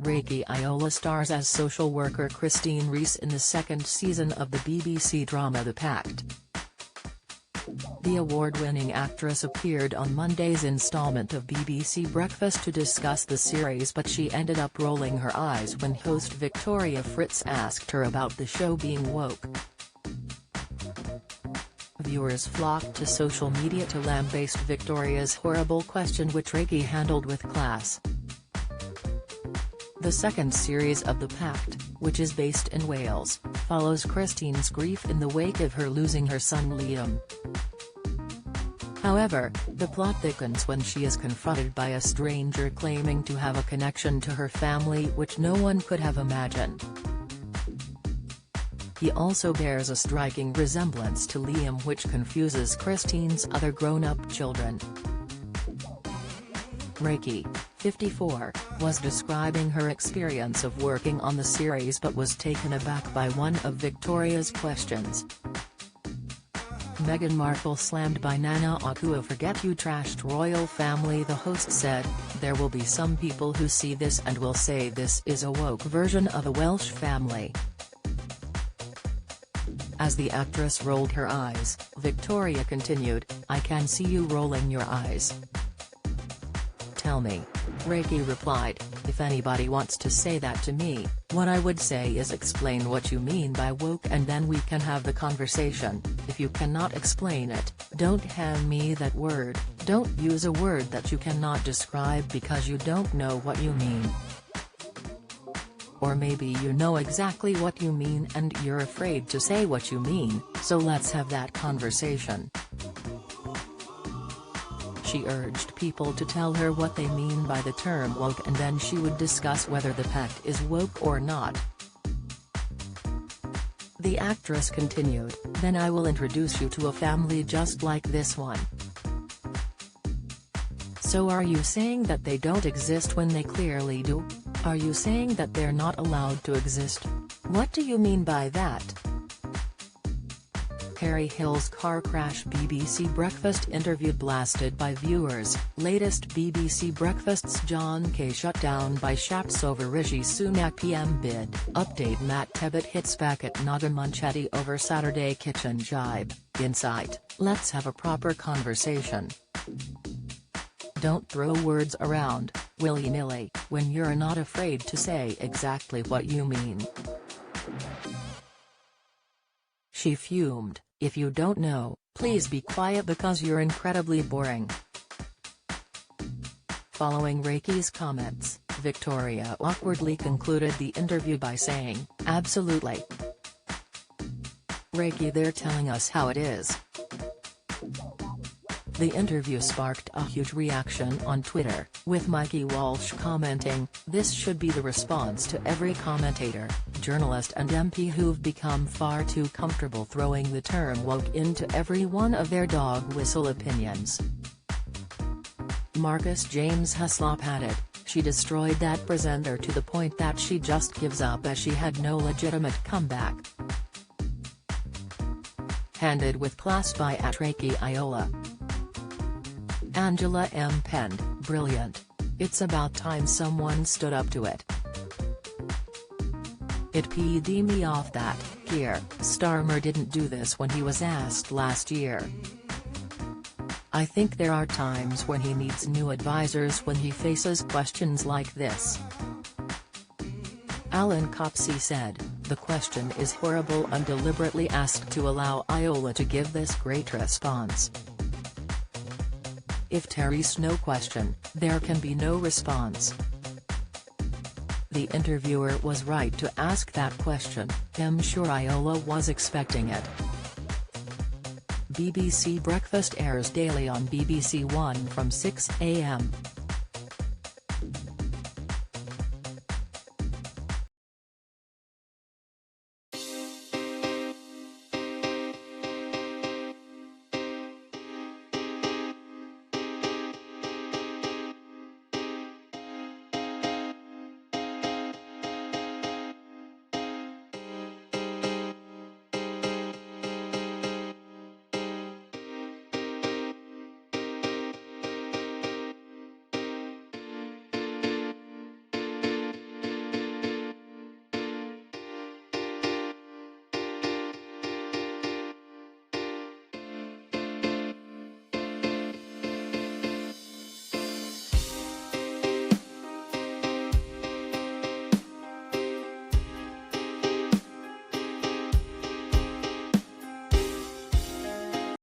Reiki Iola stars as social worker Christine Reese in the second season of the BBC drama The Pact. The award-winning actress appeared on Monday's installment of BBC Breakfast to discuss the series, but she ended up rolling her eyes when host Victoria Fritz asked her about the show being woke. Viewers flocked to social media to lambaste Victoria's horrible question, which Reiki handled with class. The second series of The Pact, which is based in Wales, follows Christine's grief in the wake of her losing her son Liam. However, the plot thickens when she is confronted by a stranger claiming to have a connection to her family which no one could have imagined. He also bears a striking resemblance to Liam, which confuses Christine's other grown-up children. Reiki, 54, was describing her experience of working on the series but was taken aback by one of Victoria's questions. Meghan Markle slammed by Nana Akua forget you trashed royal family. The host said, "There will be some people who see this and will say this is a woke version of a Welsh family." As the actress rolled her eyes, Victoria continued, "I can see you rolling your eyes. Tell me." Reiki replied, "If anybody wants to say that to me, what I would say is explain what you mean by woke and then we can have the conversation. If you cannot explain it, don't hand me that word, don't use a word that you cannot describe because you don't know what you mean. Or maybe you know exactly what you mean and you're afraid to say what you mean, so let's have that conversation." She urged people to tell her what they mean by the term woke and then she would discuss whether the pact is woke or not. The actress continued, "Then I will introduce you to a family just like this one. So are you saying that they don't exist when they clearly do? Are you saying that they're not allowed to exist? What do you mean by that?" Harry Hill's car crash. BBC Breakfast interview blasted by viewers. Latest BBC Breakfast's John Kay shut down by Shaps over Rishi Sunak PM bid. Update: Matt Tebbutt hits back at Naga Munchetty over Saturday kitchen jibe. Insight: let's have a proper conversation. Don't throw words around, willy-nilly, when you're not afraid to say exactly what you mean. She fumed, "If you don't know, please be quiet because you're incredibly boring." Following Reiki's comments, Victoria awkwardly concluded the interview by saying, "Absolutely. Reiki, they're telling us how it is." The interview sparked a huge reaction on Twitter, with Mikey Walsh commenting, "This should be the response to every commentator, journalist and MP who've become far too comfortable throwing the term woke into every one of their dog whistle opinions." Marcus James Heslop added, "She destroyed that presenter to the point that she just gives up as she had no legitimate comeback." Handed with class by @Reiki Iola. Angela M. penned, "Brilliant. It's about time someone stood up to it. It peed me off that, Keir Starmer didn't do this when he was asked last year. I think there are times when he needs new advisors when he faces questions like this." Alan Copsey said, "The question is horrible and deliberately asked to allow Iola to give this great response. If there's no question, there can be no response." The interviewer was right to ask that question. "I'm sure Iola was expecting it." BBC Breakfast airs daily on BBC One from 6 a.m.